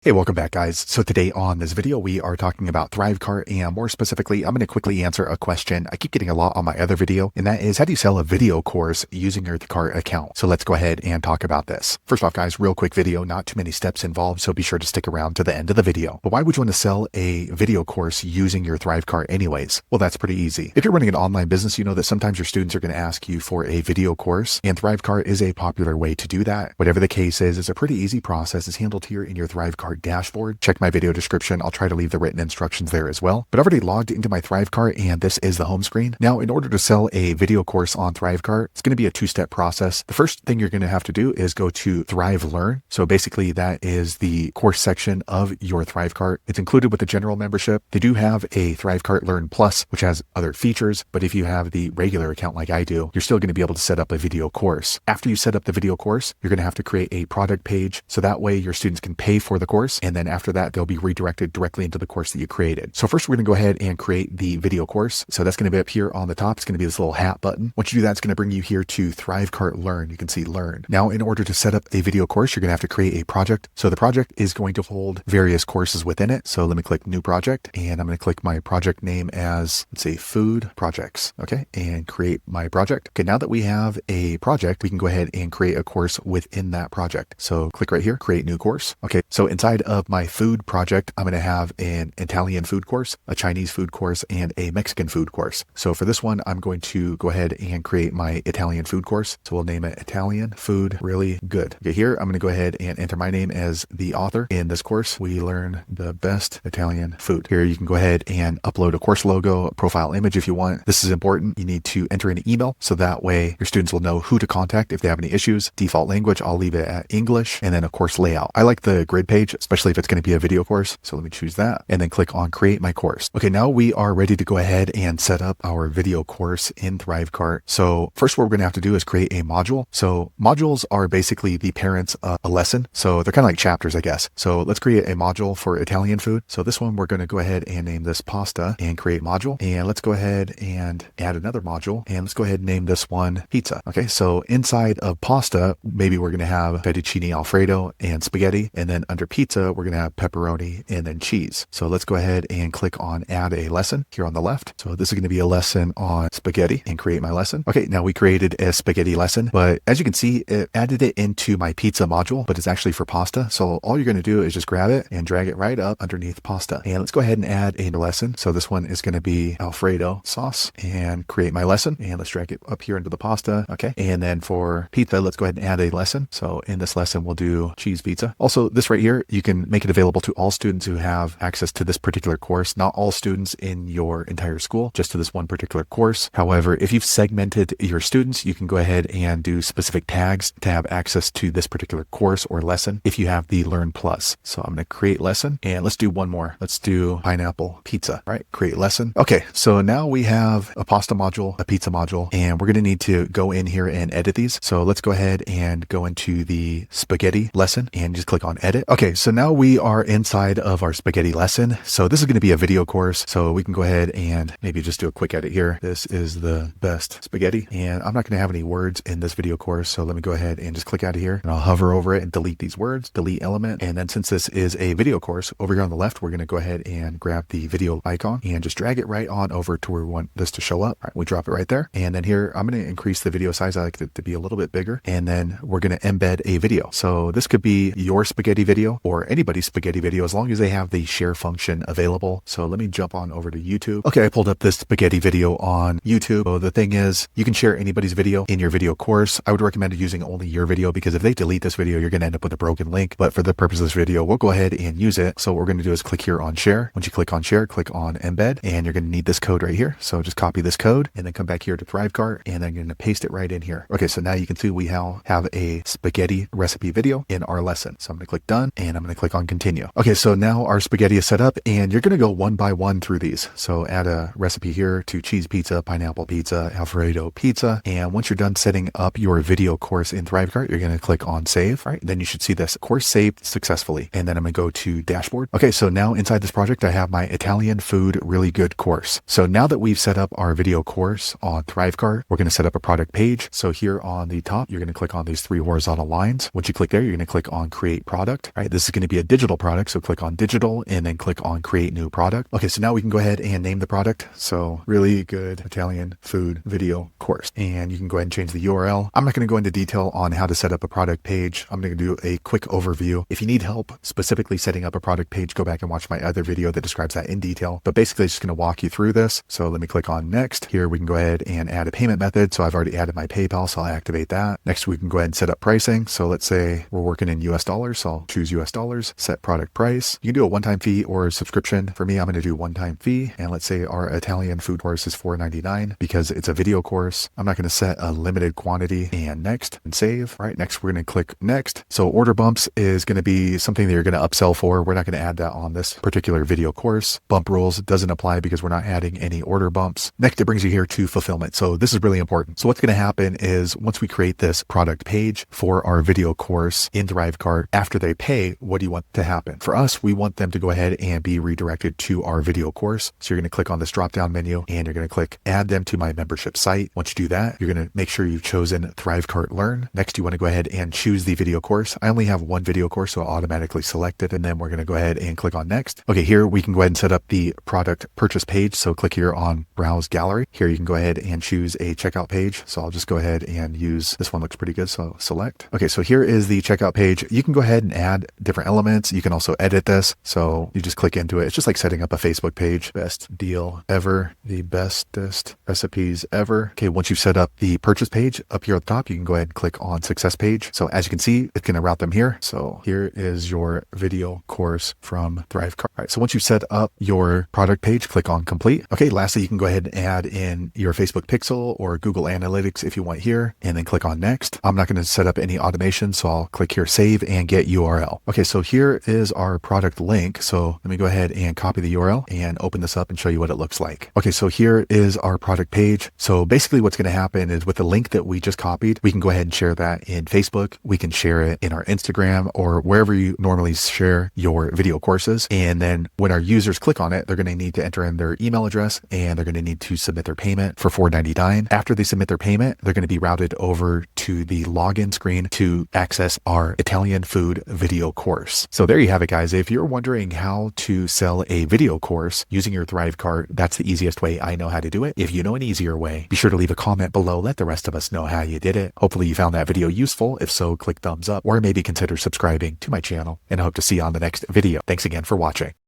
Hey, welcome back, guys. So today on this video, we are talking about ThriveCart, and more specifically, I'm going to quickly answer a question I keep getting a lot on my other video, and that is, how do you sell a video course using your Cart account? So let's go ahead and talk about this. First off, guys, real quick video, not too many steps involved, so be sure to stick around to the end of the video. But why would you want to sell a video course using your ThriveCart anyways? Well, that's pretty easy. If you're running an online business, you know that sometimes your students are going to ask you for a video course, and ThriveCart is a popular way to do that. Whatever the case is, it's a pretty easy process. It's handled here in your ThriveCart dashboard. Check my video description. I'll try to leave the written instructions there as well. But I've already logged into my ThriveCart, and this is the home screen. Now, in order to sell a video course on ThriveCart, it's going to be a two-step process. The first thing you're going to have to do is go to Thrive Learn. So basically, that is the course section of your ThriveCart. It's included with the general membership. They do have a ThriveCart Learn Plus, which has other features. But if you have the regular account like I do, you're still going to be able to set up a video course. After you set up the video course, you're going to have to create a product page. So that way your students can pay for the course. And then after that, they'll be redirected directly into the course that you created. So first, we're going to go ahead and create the video course. So that's going to be up here on the top. It's going to be this little hat button. Once you do that, it's going to bring you here to ThriveCart Learn. You can see Learn. Now, in order to set up a video course, you're going to have to create a project. So the project is going to hold various courses within it. So let me click New Project, and I'm going to click my project name as, let's say, Food Projects. Okay, and create my project. Okay, now that we have a project, we can go ahead and create a course within that project. So click right here, Create New Course. Okay, so inside of my food project, I'm going to have an Italian food course, a Chinese food course, and a Mexican food course. So for this one, I'm going to go ahead and create my Italian food course. So we'll name it Italian Food Really Good. Okay, here I'm going to go ahead and enter my name as the author. In this course, we learn the best Italian food. Here you can go ahead and upload a course logo, a profile image if you want. This is important. You need to enter an email so that way your students will know who to contact if they have any issues. Default language, I'll leave it at English, and then a course layout. I like the grid page, especially if it's going to be a video course. So let me choose that and then click on Create My Course. Okay, now we are ready to go ahead and set up our video course in ThriveCart. So first, what we're going to have to do is create a module. So modules are basically the parents of a lesson. So they're kind of like chapters, I guess. So let's create a module for Italian food. So this one, we're going to go ahead and name this pasta and create module. And let's go ahead and add another module. And let's go ahead and name this one pizza. Okay, so inside of pasta, maybe we're going to have fettuccine alfredo and spaghetti. And then under pizza, we're going to have pepperoni and then cheese. So let's go ahead and click on Add a Lesson here on the left. So this is going to be a lesson on spaghetti and create my lesson. Okay, now we created a spaghetti lesson, but as you can see, it added it into my pizza module, but it's actually for pasta. So all you're going to do is just grab it and drag it right up underneath pasta. And let's go ahead and add a lesson. So this one is going to be Alfredo sauce and create my lesson. And let's drag it up here into the pasta. Okay. And then for pizza, let's go ahead and add a lesson. So in this lesson, we'll do cheese pizza. Also, this right here, you can make it available to all students who have access to this particular course. Not all students in your entire school, just to this one particular course. However, if you've segmented your students, you can go ahead and do specific tags to have access to this particular course or lesson if you have the Learn Plus. So I'm going to create lesson, and let's do one more. Let's do pineapple pizza, right? Create lesson. Okay, so now we have a pasta module, a pizza module, and we're going to need to go in here and edit these. So let's go ahead and go into the spaghetti lesson and just click on edit. Okay, so now we are inside of our spaghetti lesson. So this is going to be a video course. So we can go ahead and maybe just do a quick edit here. This is the best spaghetti. And I'm not going to have any words in this video course. So let me go ahead and just click out of here, and I'll hover over it and delete these words, delete element. And then since this is a video course, over here on the left, we're going to go ahead and grab the video icon and just drag it right on over to where we want this to show up. All right, we drop it right there. And then here, I'm going to increase the video size. I like it to be a little bit bigger. And then we're going to embed a video. So this could be your spaghetti video or anybody's spaghetti video, as long as they have the share function available. So let me jump on over to YouTube. Okay, I pulled up this spaghetti video on YouTube. So the thing is, you can share anybody's video in your video course. I would recommend using only your video, because if they delete this video, you're going to end up with a broken link. But for the purpose of this video, we'll go ahead and use it. So what we're going to do is click here on share. Once you click on share, click on embed, and you're going to need this code right here. So just copy this code and then come back here to ThriveCart, and then you're going to paste it right in here. Okay, so now you can see we have a spaghetti recipe video in our lesson. So I'm going to click done, and I'm going to click on continue. Okay, so now our spaghetti is set up, and you're going to go one by one through these. So add a recipe here to cheese pizza, pineapple pizza, Alfredo pizza. And once you're done setting up your video course in ThriveCart, you're going to click on save. All right, then you should see this course saved successfully. And then I'm going to go to dashboard. Okay, so now inside this project, I have my Italian Food Really Good course. So now that we've set up our video course on ThriveCart, we're going to set up a product page. So here on the top, you're going to click on these three horizontal lines. Once you click there, you're going to click on create product. All right, this is is going to be a digital product. So click on digital and then click on create new product. Okay, so now we can go ahead and name the product. So really good Italian food video course. And you can go ahead and change the URL. I'm not going to go into detail on how to set up a product page. I'm going to do a quick overview. If you need help specifically setting up a product page, go back and watch my other video that describes that in detail. But basically, it's just going to walk you through this. So let me click on next. Here we can go ahead and add a payment method. So I've already added my PayPal, so I'll activate that. Next, we can go ahead and set up pricing. So let's say we're working in US dollars. So I'll choose US dollars, set product price. You can do a one-time fee or a subscription. For me, I'm going to do one-time fee. And let's say our Italian food course is $4.99 because it's a video course. I'm not going to set a limited quantity, and next and save. All right, next we're going to click next. So order bumps is going to be something that you're going to upsell for. We're not going to add that on this particular video course. Bump rules doesn't apply because we're not adding any order bumps. Next, it brings you here to fulfillment. So this is really important. So what's going to happen is once we create this product page for our video course in ThriveCart, after they pay, what do you want to happen? For us, we want them to go ahead and be redirected to our video course. So you're going to click on this drop-down menu and you're going to click add them to my membership site. Once you do that, you're going to make sure you've chosen ThriveCart Learn. Next, you want to go ahead and choose the video course. I only have one video course, so I'll automatically select it. And then we're going to go ahead and click on next. Okay, here we can go ahead and set up the product purchase page. So click here on browse gallery. Here you can go ahead and choose a checkout page. So I'll just go ahead and use this one. Looks pretty good. So select. Okay, so here is the checkout page. You can go ahead and add different elements. You can also edit this. So you just click into it. It's just like setting up a Facebook page. Best deal ever. The bestest recipes ever. Okay, once you've set up the purchase page up here at the top, you can go ahead and click on success page. So as you can see, it's going to route them here. So here is your video course from ThriveCart. All right, so once you set up your product page, click on complete. Okay, lastly, you can go ahead and add in your Facebook pixel or Google Analytics if you want here, and then click on next. I'm not going to set up any automation, so I'll click here, save and get URL. Okay, so here is our product link. So let me go ahead and copy the URL and open this up and show you what it looks like. Okay, so here is our product page. So basically what's going to happen is with the link that we just copied, we can go ahead and share that in Facebook. We can share it in our Instagram or wherever you normally share your video courses. And then when our users click on it, they're going to need to enter in their email address and they're going to need to submit their payment for $4.99. After they submit their payment, they're going to be routed over to the login screen to access our Italian food video course. So there you have it, guys. If you're wondering how to sell a video course using your ThriveCart, that's the easiest way I know how to do it. If you know an easier way, be sure to leave a comment below. Let the rest of us know how you did it. Hopefully you found that video useful. If so, click thumbs up or maybe consider subscribing to my channel, and I hope to see you on the next video. Thanks again for watching.